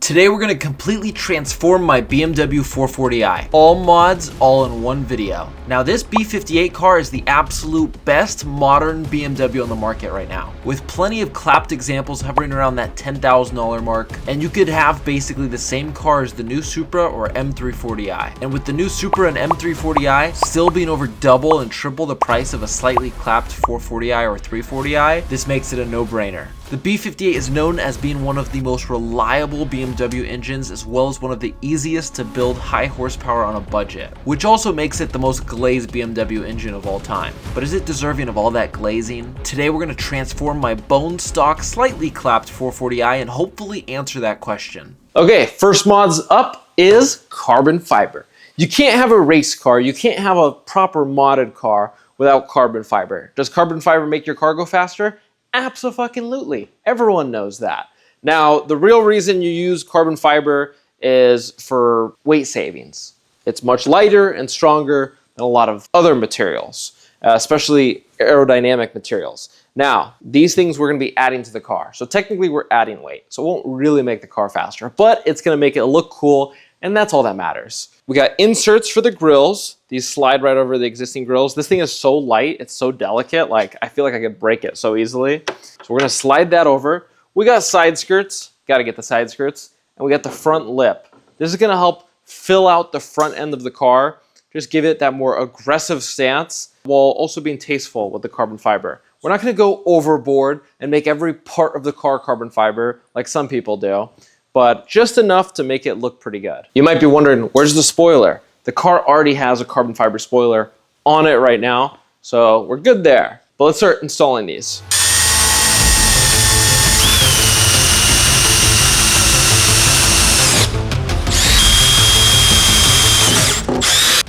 Today we're going to completely transform my BMW 440i. All mods, all in one video. Now this B58 car is the absolute best modern BMW on the market right now, with plenty of clapped examples hovering around that $10,000 mark, and you could have basically the same car as the new Supra or M340i. And with the new Supra and M340i still being over double and triple the price of a slightly clapped 440i or 340i, this makes it a no-brainer. The B58 is known as being one of the most reliable BMW engines, as well as one of the easiest to build high horsepower on a budget, which also makes it the most glazed BMW engine of all time. But is it deserving of all that glazing? Today we're going to transform my bone stock, slightly clapped 440i and hopefully answer that question. Okay, first mods up is carbon fiber. You can't have a race car, you can't have a proper modded car without carbon fiber. Does carbon fiber make your car go faster? Abso-fucking-lutely. Everyone knows that. Now, the real reason you use carbon fiber is for weight savings. It's much lighter and stronger than a lot of other materials, especially aerodynamic materials. Now, these things we're going to be adding to the car. So technically we're adding weight. So it won't really make the car faster, but it's going to make it look cool, and that's all that matters. We got inserts for the grills. These slide right over the existing grills. This thing is so light, it's so delicate, like I feel like I could break it so easily. So we're gonna slide that over. We got side skirts, gotta get the side skirts, and we got the front lip. This is gonna help fill out the front end of the car, just give it that more aggressive stance while also being tasteful with the carbon fiber. We're not gonna go overboard and make every part of the car carbon fiber like some people do, but just enough to make it look pretty good. You might be wondering, where's the spoiler? The car already has a carbon fiber spoiler on it right now, so we're good there. But let's start installing these.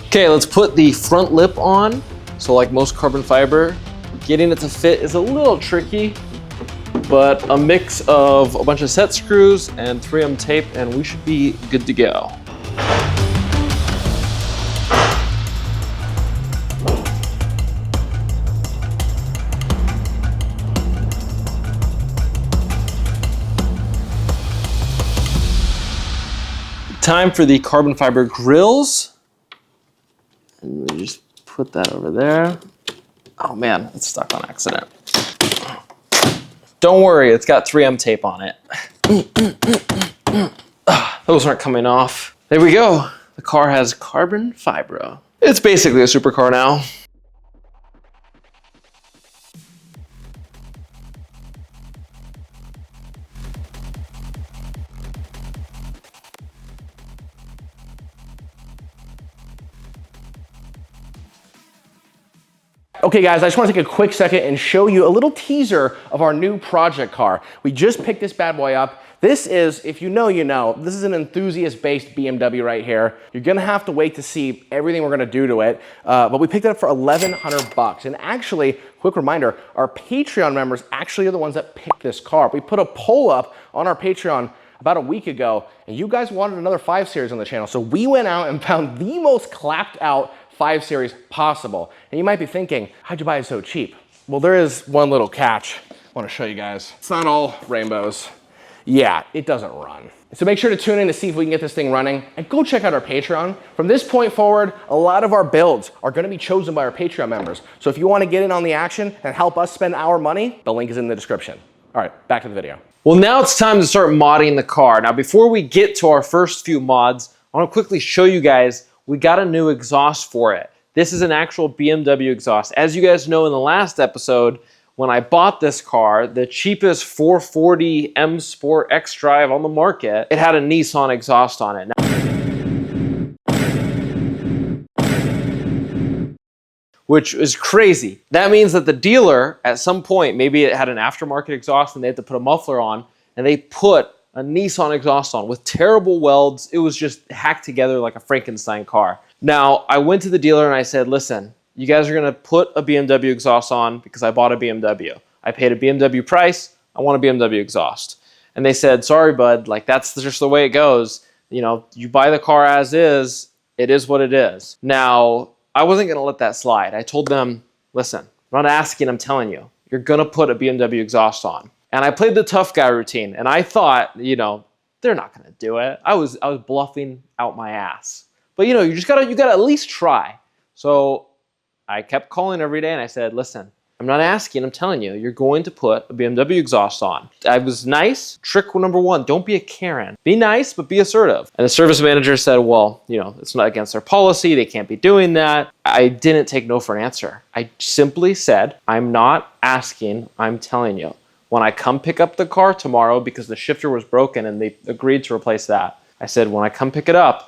Okay, let's put the front lip on. So like most carbon fiber, getting it to fit is a little tricky, but a mix of a bunch of set screws and 3M tape and we should be good to go. Time for the carbon fiber grills. And we just put that over there. Oh man, it's stuck on accident. Don't worry, it's got 3M tape on it. Those aren't coming off. There we go. The car has carbon fiber. It's basically a supercar now. Okay guys, I just want to take a quick second and show you a little teaser of our new project car. We just picked this bad boy up. This is, if you know, you know, this is an enthusiast-based BMW right here. You're gonna have to wait to see everything we're gonna do to it, but we picked it up for 1,100 bucks. And actually, quick reminder, our Patreon members actually are the ones that picked this car. We put a poll up on our Patreon about a week ago, and you guys wanted another 5 Series on the channel. So we went out and found the most clapped out 5 Series possible. And you might be thinking, how'd you buy it so cheap? Well, there is one little catch I want to show you guys. It's not all rainbows. Yeah, it doesn't run. So make sure to tune in to see if we can get this thing running, and go check out our Patreon. From this point forward, a lot of our builds are going to be chosen by our Patreon members. So if you want to get in on the action and help us spend our money, the link is in the description. All right, back to the video. Well, now it's time to start modding the car. Now, before we get to our first few mods, I want to quickly show you guys we got a new exhaust for it. This is an actual BMW exhaust. As you guys know in the last episode, when I bought this car, the cheapest 440 M Sport X Drive on the market, it had a Nissan exhaust on it. Which is crazy. That means that the dealer, at some point, maybe it had an aftermarket exhaust and they had to put a muffler on, and they put a Nissan exhaust on with terrible welds. It was just hacked together like a Frankenstein car. Now, I went to the dealer and I said, listen, you guys are gonna put a BMW exhaust on because I bought a BMW. I paid a BMW price, I want a BMW exhaust. And they said, sorry, bud, like that's just the way it goes. You know, you buy the car as is, it is what it is. Now, I wasn't gonna let that slide. I told them, listen, I'm not asking, I'm telling you, you're gonna put a BMW exhaust on. And I played the tough guy routine, and I thought, you know, they're not gonna do it. I was bluffing out my ass. But you know, you gotta at least try. So I kept calling every day and I said, listen, I'm not asking, I'm telling you, you're going to put a BMW exhaust on. I was nice. Trick number one, don't be a Karen. Be nice, but be assertive. And the service manager said, well, you know, it's not against their policy. They can't be doing that. I didn't take no for an answer. I simply said, I'm not asking, I'm telling you. When I come pick up the car tomorrow, because the shifter was broken and they agreed to replace that, I said, when I come pick it up,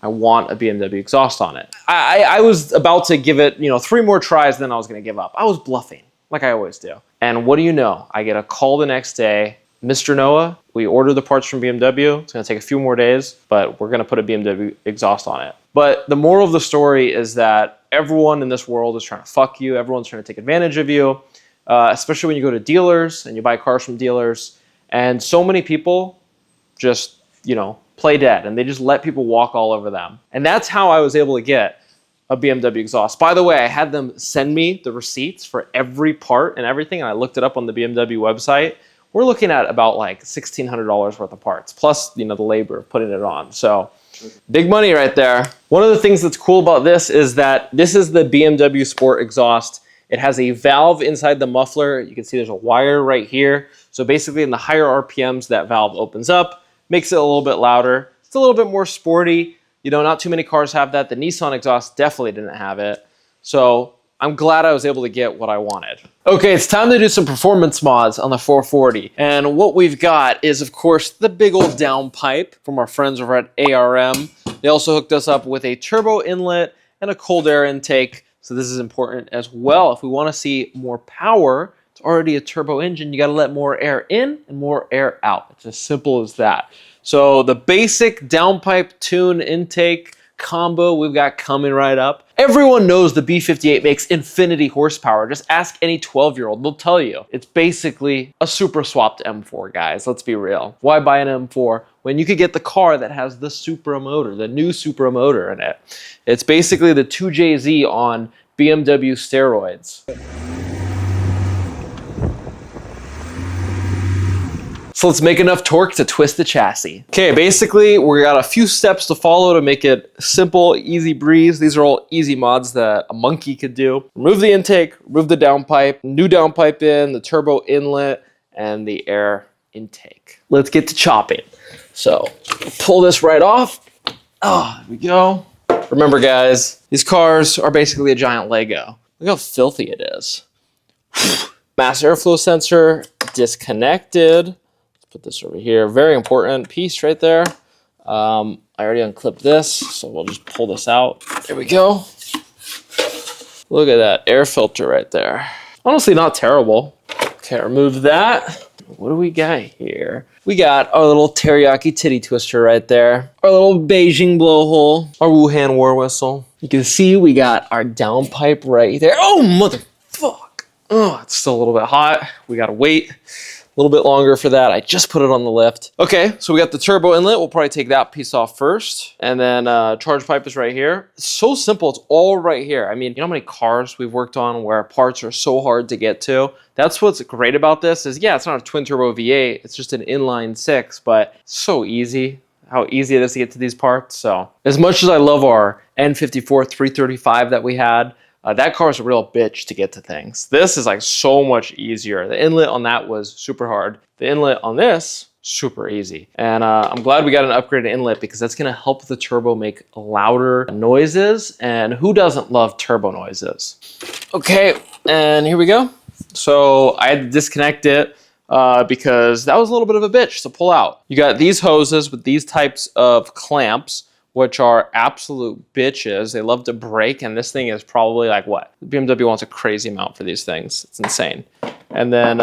I want a BMW exhaust on it. I was about to give it, you know, 3 more tries, then I was gonna give up. I was bluffing, like I always do. And what do you know? I get a call the next day. Mr. Noah, we ordered the parts from BMW. It's gonna take a few more days, but we're gonna put a BMW exhaust on it. But the moral of the story is that everyone in this world is trying to fuck you. Everyone's trying to take advantage of you, especially when you go to dealers and you buy cars from dealers. And so many people just, you know, play dead and they just let people walk all over them. And that's how I was able to get a BMW exhaust. By the way, I had them send me the receipts for every part and everything, and I looked it up on the BMW website. We're looking at about like $1,600 worth of parts, plus, you know, the labor of putting it on. So big money right there. One of the things that's cool about this is that this is the BMW Sport exhaust. It has a valve inside the muffler. You can see there's a wire right here. So basically in the higher RPMs, that valve opens up, makes it a little bit louder. It's a little bit more sporty. You know, not too many cars have that. The Nissan exhaust definitely didn't have it. So I'm glad I was able to get what I wanted. Okay, it's time to do some performance mods on the 440. And what we've got is, of course, the big old downpipe from our friends over at ARM. They also hooked us up with a turbo inlet and a cold air intake. So this is important as well. If we want to see more power, it's already a turbo engine. You got to let more air in and more air out. It's as simple as that. So the basic downpipe tune intake combo we've got coming right up. Everyone knows the B58 makes infinity horsepower. Just ask any 12-year-old, they'll tell you. It's basically a super swapped M4, guys. Let's be real. Why buy an M4 when you could get the car that has the Supra motor, the new Supra motor in it? It's basically the 2JZ on BMW steroids. So let's make enough torque to twist the chassis. Okay, basically we got a few steps to follow to make it simple, easy breeze. These are all easy mods that a monkey could do. Remove the intake, remove the downpipe, new downpipe in, the turbo inlet, and the air intake. Let's get to chopping. So pull this right off. Oh, there we go. Remember guys, these cars are basically a giant Lego. Look how filthy it is. Mass airflow sensor disconnected. Put this over here. Very important piece right there. I already unclipped this, so we'll just pull this out. There we go. Look at that air filter right there. Honestly, not terrible. Okay, remove that. What do we got here? We got our little teriyaki titty twister right there. Our little Beijing blowhole. Our Wuhan war whistle. You can see we got our downpipe right there. Oh, motherfuck. Oh, it's still a little bit hot. We gotta wait a little bit longer for that. I just put it on the lift. Okay, so we got the turbo inlet. We'll probably take that piece off first. And then charge pipe is right here. It's so simple, it's all right here. I mean, you know how many cars we've worked on where parts are so hard to get to? That's what's great about this is, yeah, it's not a twin turbo V8, it's just an inline 6, but it's so easy, how easy it is to get to these parts. So as much as I love our N54 335 that we had, that car is a real bitch to get to things. This is like so much easier. The inlet on that was super hard. The inlet on this, super easy. And I'm glad we got an upgraded inlet because that's gonna help the turbo make louder noises. And who doesn't love turbo noises? Okay, and here we go. So I had to disconnect it because that was a little bit of a bitch to pull out. You got these hoses with these types of clamps, which are absolute bitches. They love to break, and this thing is probably like what? BMW wants a crazy amount for these things. It's insane. And then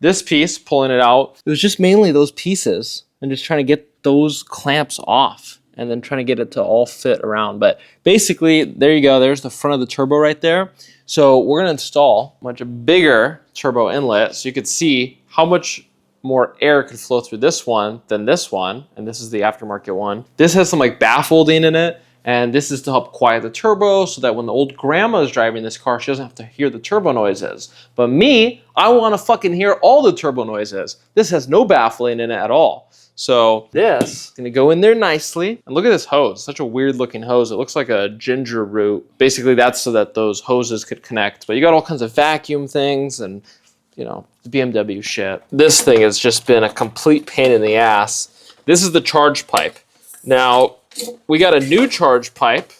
this piece, pulling it out, it was just mainly those pieces and just trying to get those clamps off and then trying to get it to all fit around. But basically, there you go. There's the front of the turbo right there. So we're gonna install a much bigger turbo inlet so you could see how much more air could flow through this one than this one, and this is the aftermarket one. This has some like baffling in it And this is to help quiet the turbo so that when the old grandma is driving this car, she doesn't have to hear the turbo noises. But me, I want to fucking hear all the turbo noises. This has no baffling in it at all. So this is gonna go in there nicely. And look at this hose, such a weird looking hose. It looks like a ginger root. Basically that's so that those hoses could connect. But you got all kinds of vacuum things and you know, the BMW shit. This thing has just been a complete pain in the ass. This is the charge pipe. Now, we got a new charge pipe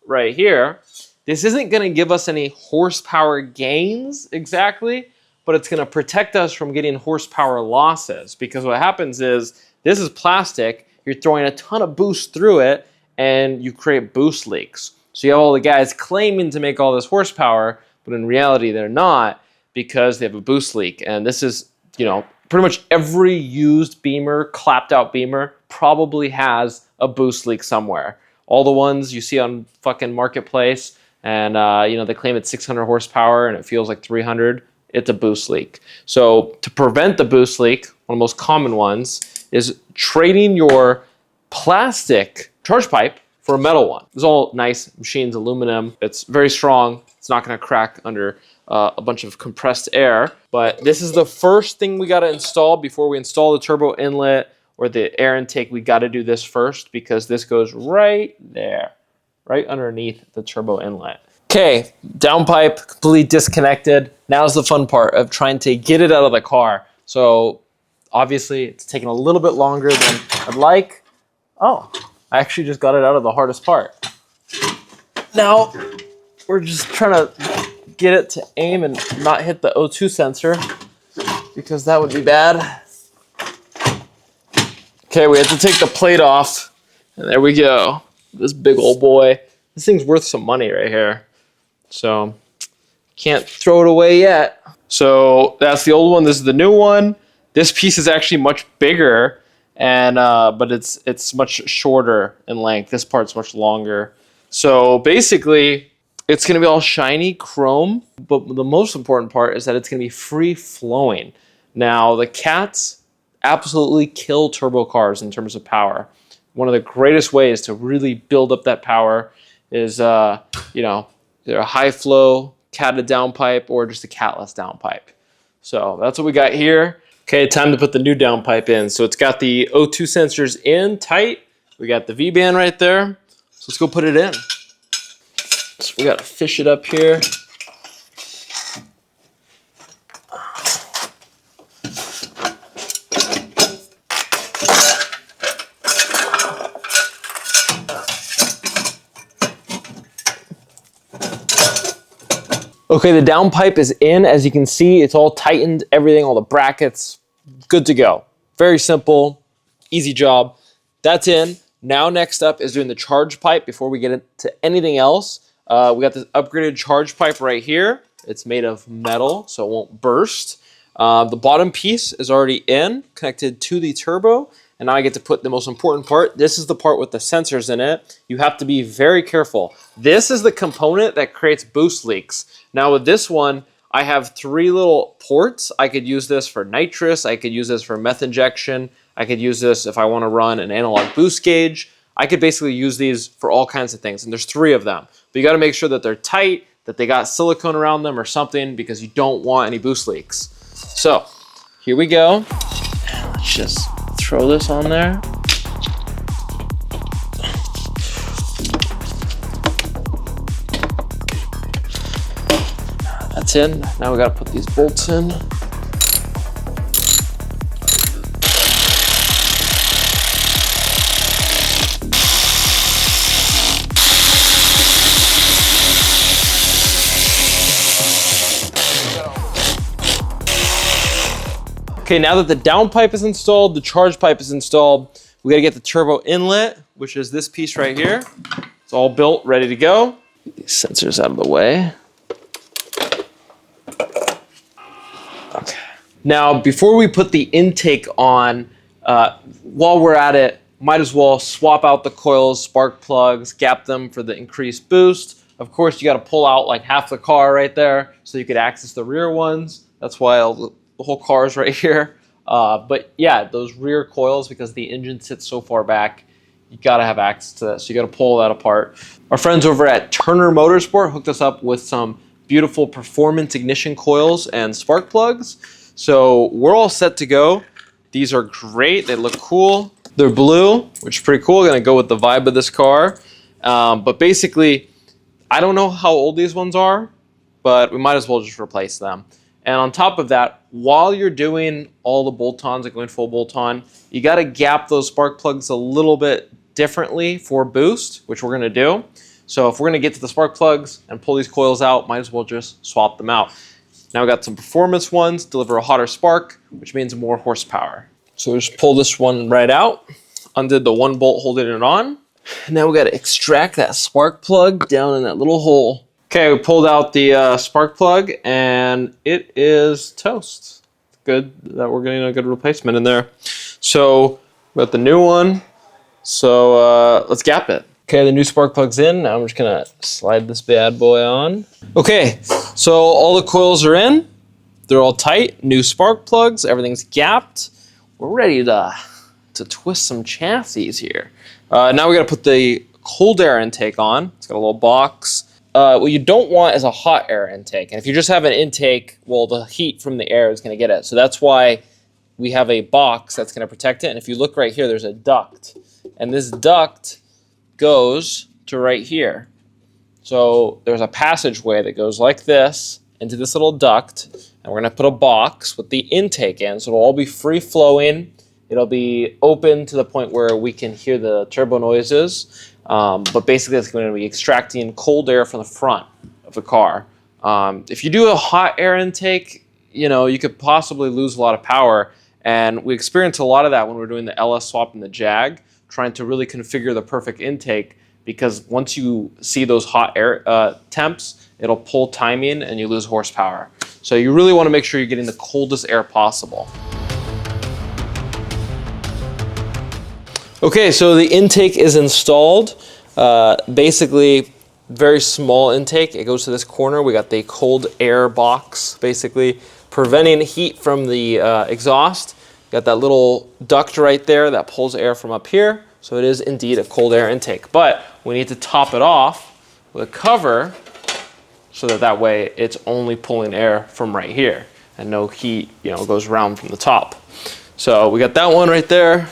right here. This isn't gonna give us any horsepower gains exactly, but it's gonna protect us from getting horsepower losses, because what happens is, this is plastic, you're throwing a ton of boost through it, and you create boost leaks. So you have all the guys claiming to make all this horsepower, but in reality they're not, because they have a boost leak. And this is, you know, pretty much every used Beamer, clapped out Beamer, probably has a boost leak somewhere. All the ones you see on fucking Marketplace, and you know, they claim it's 600 horsepower and it feels like 300, it's a boost leak. So to prevent the boost leak, one of the most common ones is trading your plastic charge pipe for a metal one. It's all nice, machines, aluminum. It's very strong. It's not gonna crack under a bunch of compressed air. But this is the first thing we gotta install before we install the turbo inlet or the air intake. We gotta do this first, because this goes right there, right underneath the turbo inlet. Okay, downpipe completely disconnected. Now's the fun part of trying to get it out of the car. So obviously it's taking a little bit longer than I'd like. Oh, I actually just got it out of the hardest part. Now we're just trying to get it to aim and not hit the O2 sensor, because that would be bad. Okay, we have to take the plate off, and there we go. This big old boy. This thing's worth some money right here. So can't throw it away yet. So that's the old one. This is the new one. This piece is actually much bigger, and but it's much shorter in length. This part's much longer. So basically, it's gonna be all shiny chrome, but the most important part is that it's gonna be free flowing. Now, the cats absolutely kill turbo cars in terms of power. One of the greatest ways to really build up that power is, you know, either a high flow catted downpipe or just a catless downpipe. So that's what we got here. Okay, time to put the new downpipe in. So it's got the O2 sensors in tight. We got the V-band right there. So let's go put it in. So we gotta fish it up here. Okay, the downpipe is in. As you can see, it's all tightened, everything, all the brackets, good to go. Very simple, easy job. That's in. Now next up is doing the charge pipe before we get into anything else. We got this upgraded charge pipe right here. It's made of metal, so it won't burst. The bottom piece is already in, connected to the turbo. And now I get to put the most important part. This is the part with the sensors in it. You have to be very careful. This is the component that creates boost leaks. Now with this one, I have 3 little ports. I could use this for nitrous. I could use this for meth injection. I could use this if I want to run an analog boost gauge. I could basically use these for all kinds of things. And there's 3 of them. But you got to make sure that they're tight, that they got silicone around them or something, because you don't want any boost leaks. So here we go. And let's just throw this on there. That's in. Now we gotta put these bolts in. Okay, now that the downpipe is installed, the charge pipe is installed, we gotta get the turbo inlet, which is this piece right here. It's all built, ready to go. Get these sensors out of the way. Okay. Now, before we put the intake on, while we're at it, might as well swap out the coils, spark plugs, gap them for the increased boost. Of course, you gotta pull out like half the car right there so you could access the rear ones. That's why the whole car is right here. But yeah, those rear coils, because the engine sits so far back, you gotta have access to that. So you gotta pull that apart. Our friends over at Turner Motorsport hooked us up with some beautiful performance ignition coils and spark plugs. So we're all set to go. These are great, they look cool. They're blue, which is pretty cool. Gonna go with the vibe of this car. But basically, I don't know how old these ones are, but we might as well just replace them. And on top of that, while you're doing all the bolt-ons, like going full bolt-on, you gotta gap those spark plugs a little bit differently for boost, which we're gonna do. So if we're gonna get to the spark plugs and pull these coils out, might as well just swap them out. Now we got some performance ones, deliver a hotter spark, which means more horsepower. So we just pull this one right out, undid the one bolt holding it on. Now we gotta extract that spark plug down in that little hole. Okay, we pulled out the spark plug and it is toast. Good that we're getting a good replacement in there. So we got the new one. So let's gap it. Okay, the new spark plug's in. Now I'm just gonna slide this bad boy on. Okay, so all the coils are in. They're all tight. New spark plugs. Everything's gapped. We're ready to twist some chassis here. Now we gotta put the cold air intake on. It's got a little box. What you don't want is a hot air intake. And if you just have an intake, well, the heat from the air is going to get it. So that's why we have a box that's going to protect it. And if you look right here, there's a duct. And this duct goes to right here. So there's a passageway that goes like this into this little duct. And we're going to put a box with the intake in. So it'll all be free flowing. It'll be open to the point where we can hear the turbo noises. But basically it's going to be extracting cold air from the front of the car. If you do a hot air intake, you could possibly lose a lot of power. And we experience a lot of that when we're doing the LS swap in the Jag, trying to really configure the perfect intake, because once you see those hot air temps, it'll pull timing and you lose horsepower. So you really want to make sure you're getting the coldest air possible. Okay, so the intake is installed. Basically, very small intake. It goes to this corner. We got the cold air box, basically preventing heat from the exhaust. Got that little duct right there that pulls air from up here. So it is indeed a cold air intake. But we need to top it off with a cover so that way it's only pulling air from right here and no heat, goes around from the top. So we got that one right there.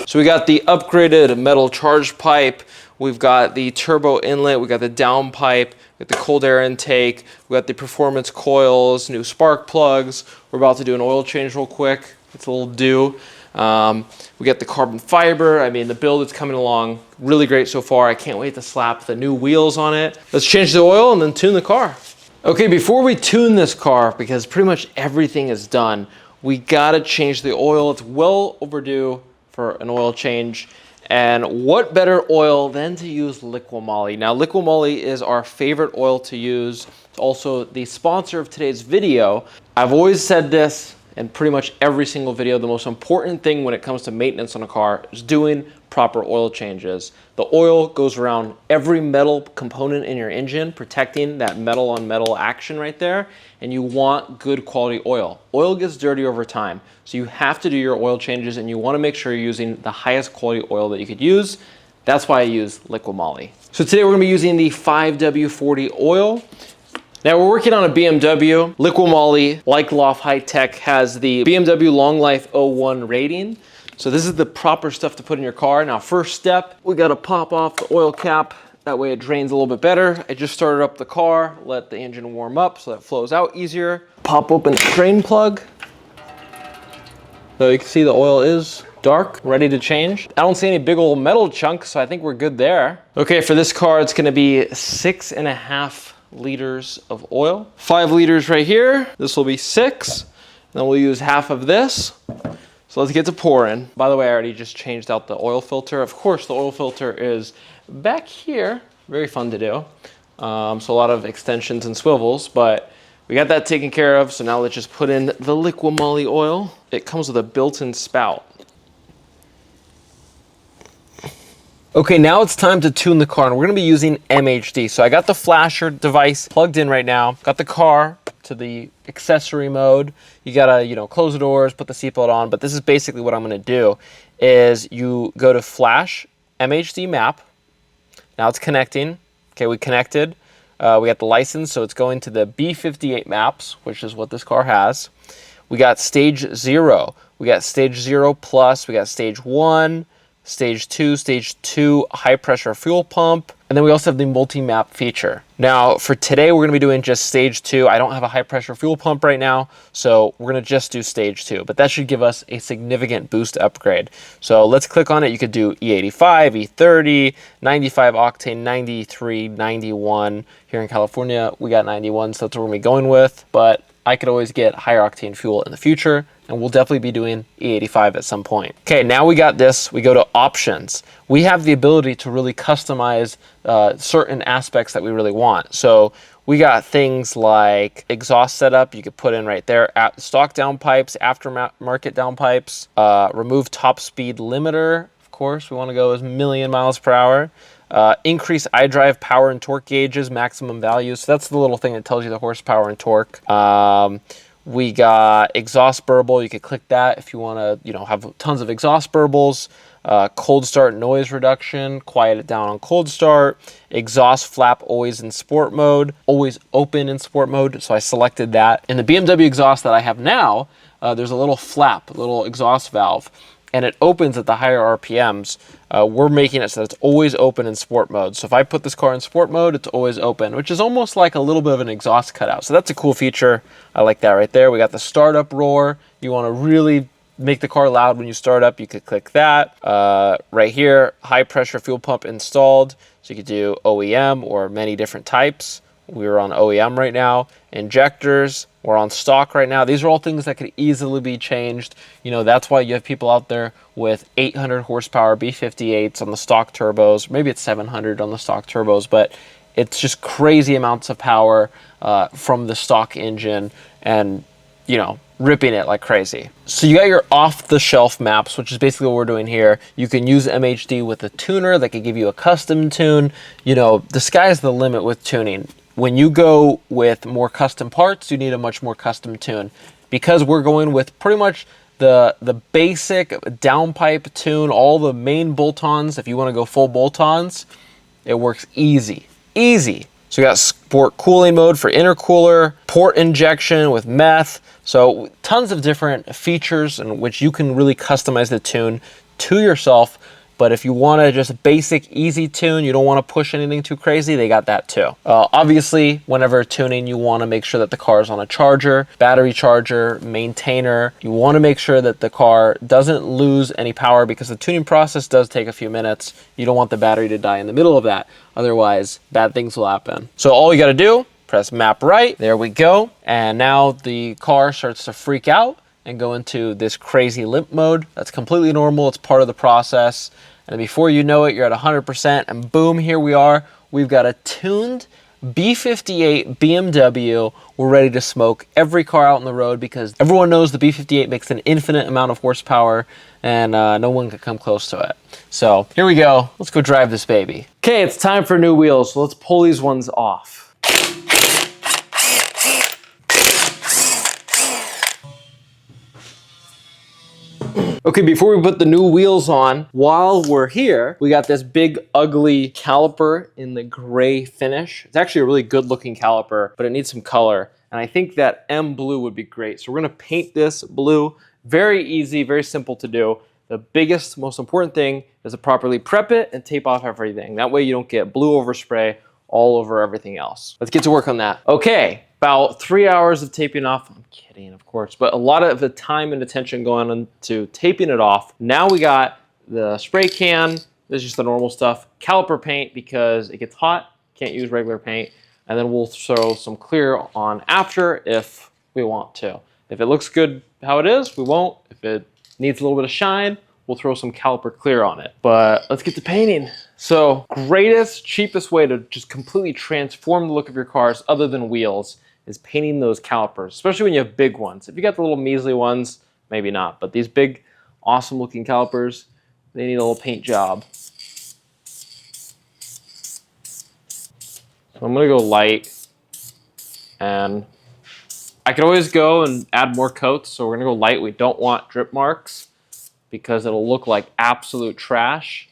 So we got the upgraded metal charge pipe, we've got the turbo inlet, we got the down pipe, we got the cold air intake, we got the performance coils, new spark plugs. We're about to do an oil change real quick. It's a little due. We got the carbon fiber. I mean, the build is coming along really great so far. I can't wait to slap the new wheels on it. Let's change the oil and then tune the car. Okay, before we tune this car, because pretty much everything is done, we gotta change the oil. It's well overdue for an oil change. And what better oil than to use Liqui-Moly? Now, Liqui-Moly is our favorite oil to use. It's also the sponsor of today's video. I've always said this in pretty much every single video. The most important thing when it comes to maintenance on a car is doing proper oil changes. The oil goes around every metal component in your engine, protecting that metal on metal action right there. And you want good quality oil. Oil gets dirty over time. So you have to do your oil changes and you want to make sure you're using the highest quality oil that you could use. That's why I use Liqui-Moly. So today we're going to be using the 5W40 oil. Now we're working on a BMW. Liqui-Moly, like Loft High Tech, has the BMW Long Life 01 rating. So this is the proper stuff to put in your car. Now first step, we got to pop off the oil cap. That way it drains a little bit better. I just started up the car, let the engine warm up so that it flows out easier. Pop open the drain plug. So you can see the oil is dark, ready to change. I don't see any big old metal chunks, so I think we're good there. Okay, for this car, it's gonna be 6.5 liters of oil. 5 liters right here. This will be 6. Then we'll use half of this. So let's get to pouring. By the way, I already just changed out the oil filter. Of course, the oil filter is back here. Very fun to do. So a lot of extensions and swivels, but we got that taken care of. So now let's just put in the Liqui-Moly oil. It comes with a built-in spout. Okay, now it's time to tune the car, and we're gonna be using MHD. So I got the flasher device plugged in right now, got the car to the accessory mode. You gotta, close the doors, put the seatbelt on, but this is basically what I'm gonna do, is you go to flash MHD map. Now it's connecting. Okay, we connected. We got the license, so it's going to the B58 maps, which is what this car has. We got stage 0. We got stage 0 plus, we got stage 1, stage 2 high pressure fuel pump, and then we also have the multi-map feature. Now for today we're going to be doing just stage 2. I don't have a high pressure fuel pump right now, so we're going to just do stage 2, but that should give us a significant boost upgrade. So let's click on it. You could do E85, E30, 95 octane, 93, 91. Here in California we got 91, so that's what we're going to be going with, but I could always get higher octane fuel in the future, and we'll definitely be doing E85 at some point. Okay, now we got this. We go to options. We have the ability to really customize certain aspects that we really want. So we got things like exhaust setup you could put in right there, stock downpipes, aftermarket downpipes, remove top speed limiter. Of course, we want to go as million miles per hour. Increase iDrive power and torque gauges, maximum values. So that's the little thing that tells you the horsepower and torque. We got exhaust burble. You could click that if you want to, have tons of exhaust burbles. Cold start noise reduction, quiet it down on cold start. Exhaust flap always in sport mode, always open in sport mode. So I selected that. In the BMW exhaust that I have now, there's a little flap, a little exhaust valve, and it opens at the higher RPMs. We're making it so that it's always open in sport mode. So if I put this car in sport mode, it's always open, which is almost like a little bit of an exhaust cutout. So that's a cool feature. I like that right there. We got the startup roar. You want to really make the car loud when you start up, you could click that. Right here, high pressure fuel pump installed. So you could do OEM or many different types. We're on OEM right now. Injectors, we're on stock right now. These are all things that could easily be changed. That's why you have people out there with 800 horsepower B58s on the stock turbos. Maybe it's 700 on the stock turbos, but it's just crazy amounts of power from the stock engine and, ripping it like crazy. So you got your off-the-shelf maps, which is basically what we're doing here. You can use MHD with a tuner that could give you a custom tune. The sky's the limit with tuning. When you go with more custom parts, you need a much more custom tune. Because we're going with pretty much the basic downpipe tune, all the main bolt-ons. If you want to go full bolt-ons, it works easy. So you got sport cooling mode for intercooler, port injection with meth. So tons of different features in which you can really customize the tune to yourself. But if you want to just basic, easy tune, you don't want to push anything too crazy, they got that too. Obviously, whenever tuning, you want to make sure that the car is on a charger, battery charger, maintainer. You want to make sure that the car doesn't lose any power because the tuning process does take a few minutes. You don't want the battery to die in the middle of that. Otherwise, bad things will happen. So all you got to do, press map right. There we go. And now the car starts to freak out and go into this crazy limp mode. That's completely normal. It's part of the process. And before you know it, you're at 100%, and boom, here we are. We've got a tuned B58 BMW. We're ready to smoke every car out on the road because everyone knows the B58 makes an infinite amount of horsepower, and no one can come close to it. So here we go. Let's go drive this baby. Okay, it's time for new wheels. So let's pull these ones off. Okay, before we put the new wheels on, while we're here, we got this big ugly caliper in the gray finish. It's actually a really good looking caliper, but it needs some color. And I think that M blue would be great. So we're gonna paint this blue. Very easy, very simple to do. The biggest, most important thing is to properly prep it and tape off everything. That way you don't get blue overspray all over everything else. Let's get to work on that. Okay, about 3 hours of taping off. I'm kidding, of course, but a lot of the time and attention going into taping it off. Now we got the spray can. This is just the normal stuff. Caliper paint because it gets hot. Can't use regular paint. And then we'll throw some clear on after if we want to. If it looks good how it is, we won't. If it needs a little bit of shine, we'll throw some caliper clear on it. But let's get to painting. So greatest, cheapest way to just completely transform the look of your cars other than wheels is painting those calipers, especially when you have big ones. If you got the little measly ones, maybe not, but these big, awesome looking calipers, they need a little paint job. So I'm gonna go light, and I could always go and add more coats, so we're gonna go light. We don't want drip marks because it'll look like absolute trash.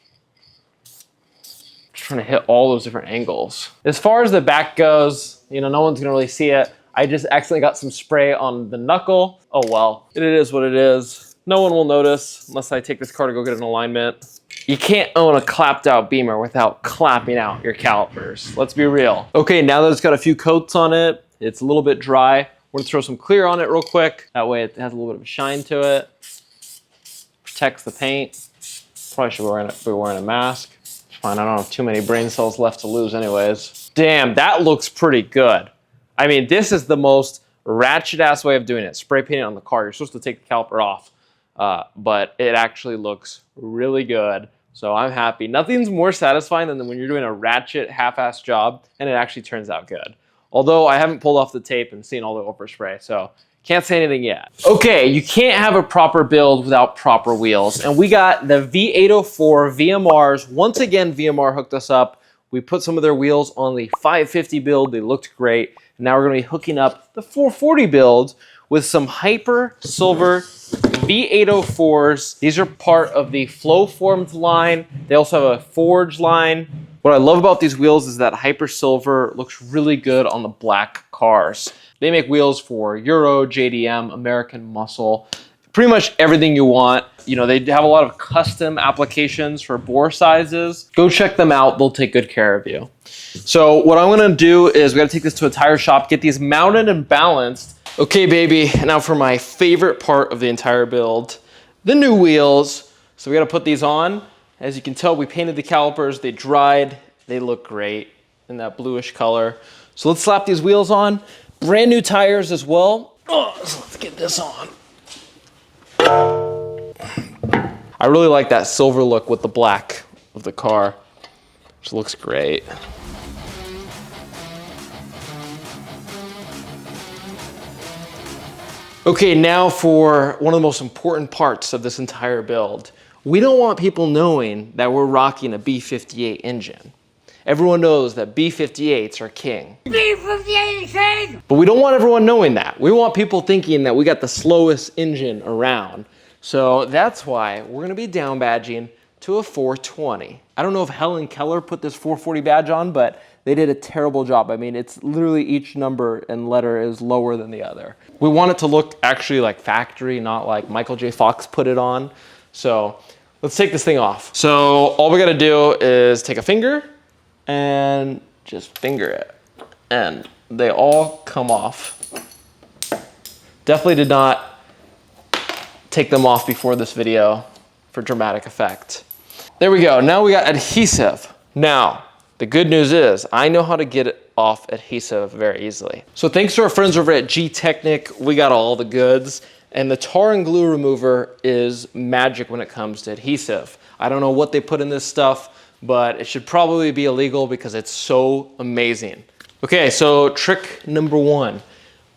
Just trying to hit all those different angles. As far as the back goes, you know, no one's gonna really see it. I just accidentally got some spray on the knuckle. Oh well, it is what it is. No one will notice unless I take this car to go get an alignment. You can't own a clapped out Beamer without clapping out your calipers. Let's be real. Okay, now that it's got a few coats on it, it's a little bit dry. We're gonna throw some clear on it real quick. That way it has a little bit of a shine to it. Protects the paint. Probably should be wearing a mask. It's fine, I don't have too many brain cells left to lose anyways. Damn, that looks pretty good. I mean, this is the most ratchet ass way of doing it. Spray paint it on the car. You're supposed to take the caliper off, but it actually looks really good. So I'm happy. Nothing's more satisfying than when you're doing a ratchet half-ass job and it actually turns out good. Although I haven't pulled off the tape and seen all the overspray, so can't say anything yet. Okay, you can't have a proper build without proper wheels. And we got the V804 VMRs. Once again, VMR hooked us up. We put some of their wheels on the 550 build. They looked great. And now we're gonna be hooking up the 440 build with some Hyper Silver V804s. These are part of the Flow Formed line. They also have a Forge line. What I love about these wheels is that Hyper Silver looks really good on the black cars. They make wheels for Euro, JDM, American Muscle, pretty much everything you want. You know, they have a lot of custom applications for bore sizes. Go check them out. They'll take good care of you. So what I'm gonna do is we gotta take this to a tire shop, get these mounted and balanced. Okay, baby, now for my favorite part of the entire build, the new wheels. So we gotta put these on. As you can tell, we painted the calipers, they dried, they look great in that bluish color. So let's slap these wheels on. Brand new tires as well. Oh, so let's get this on. I really like that silver look with the black of the car. Which looks great. Okay, now for one of the most important parts of this entire build. We don't want people knowing that we're rocking a B58 engine. Everyone knows that B58s are king. B58 is king! But we don't want everyone knowing that. We want people thinking that we got the slowest engine around. So that's why we're gonna be down badging to a 420. I don't know if Helen Keller put this 440 badge on, but they did a terrible job. I mean, it's literally each number and letter is lower than the other. We want it to look actually like factory, not like Michael J. Fox put it on. So let's take this thing off. So all we gotta do is take a finger and just finger it. And they all come off. Definitely did not take them off before this video for dramatic effect. There we go, now we got adhesive. Now, the good news is I know how to get it off adhesive very easily. So thanks to our friends over at G-Technic, we got all the goods. And the tar and glue remover is magic when it comes to adhesive. I don't know what they put in this stuff, but it should probably be illegal because it's so amazing. Okay, so trick number one.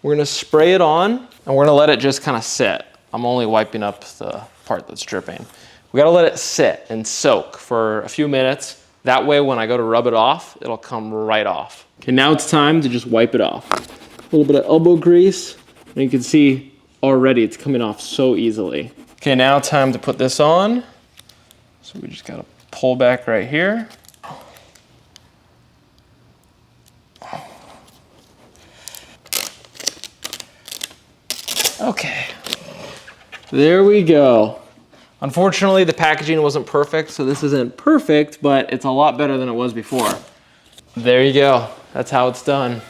We're gonna spray it on and we're gonna let it just kind of sit. I'm only wiping up the part that's dripping. We gotta let it sit and soak for a few minutes. That way, when I go to rub it off, it'll come right off. Okay, now it's time to just wipe it off. A little bit of elbow grease, and you can see already it's coming off so easily. Okay, now time to put this on. So we just gotta pull back right here. Okay, there we go. Unfortunately, the packaging wasn't perfect, so this isn't perfect, but it's a lot better than it was before. There you go. That's how it's done.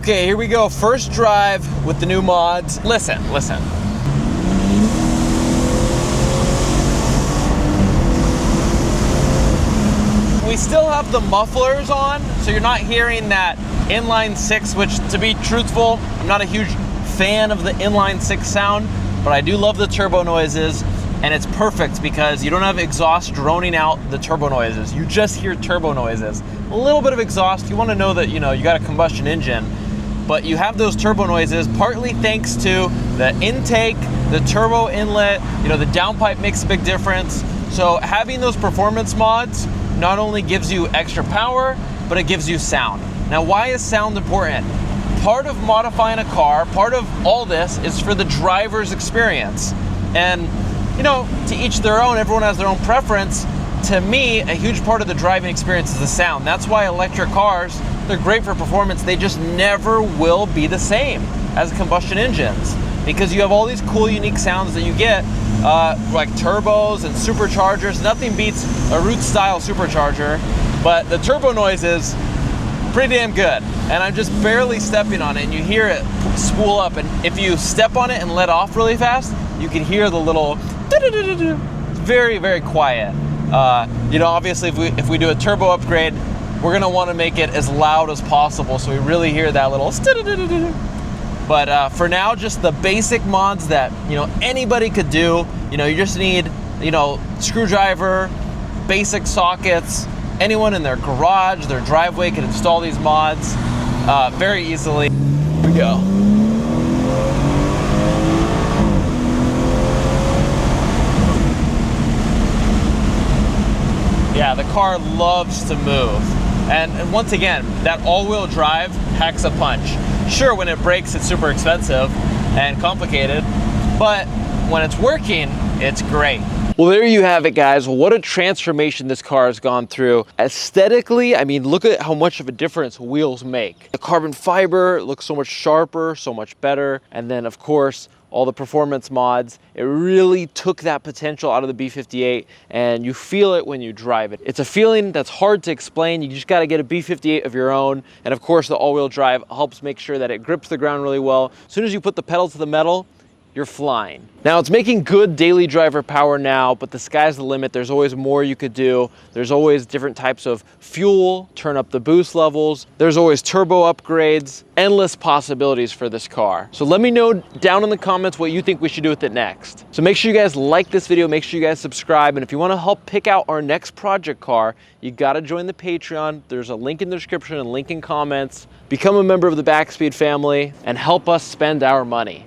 Okay, here we go. First drive with the new mods. Listen. We still have the mufflers on, so you're not hearing that inline six, which, to be truthful, I'm not a huge fan of the inline six sound, but I do love the turbo noises, and it's perfect because you don't have exhaust droning out the turbo noises. You just hear turbo noises. A little bit of exhaust, you want to know that, you got a combustion engine, but you have those turbo noises partly thanks to the intake, the turbo inlet, the downpipe makes a big difference. So having those performance mods not only gives you extra power, but it gives you sound. Now, why is sound important? Part of modifying a car, part of all this is for the driver's experience. And, to each their own, everyone has their own preference. To me, a huge part of the driving experience is the sound. That's why electric cars, they're great for performance. They just never will be the same as combustion engines because you have all these cool, unique sounds that you get, like turbos and superchargers. Nothing beats a Roots-style supercharger, but the turbo noise is pretty damn good. And I'm just barely stepping on it, and you hear it spool up. And if you step on it and let off really fast, you can hear the little very, very quiet. Obviously, if we do a turbo upgrade, we're gonna want to make it as loud as possible, so we really hear that little. But for now, just the basic mods that anybody could do. You just need screwdriver, basic sockets. Anyone in their garage, their driveway can install these mods very easily. Here we go. Yeah, the car loves to move. And once again, that all-wheel drive packs a punch. Sure, when it breaks, it's super expensive and complicated, but when it's working, it's great. Well, there you have it, guys. What a transformation this car has gone through. Aesthetically, look at how much of a difference wheels make. The carbon fiber looks so much sharper, so much better. And then, of course, all the performance mods. It really took that potential out of the B58, and you feel it when you drive it. It's a feeling that's hard to explain. You just gotta get a B58 of your own. And of course, the all-wheel drive helps make sure that it grips the ground really well. As soon as you put the pedal to the metal, you're flying. Now, it's making good daily driver power now, but the sky's the limit. There's always more you could do. There's always different types of fuel, turn up the boost levels. There's always turbo upgrades, endless possibilities for this car. So let me know down in the comments what you think we should do with it next. So make sure you guys like this video, make sure you guys subscribe, and if you wanna help pick out our next project car, you gotta join the Patreon. There's a link in the description and link in comments. Become a member of the Backspeed family and help us spend our money.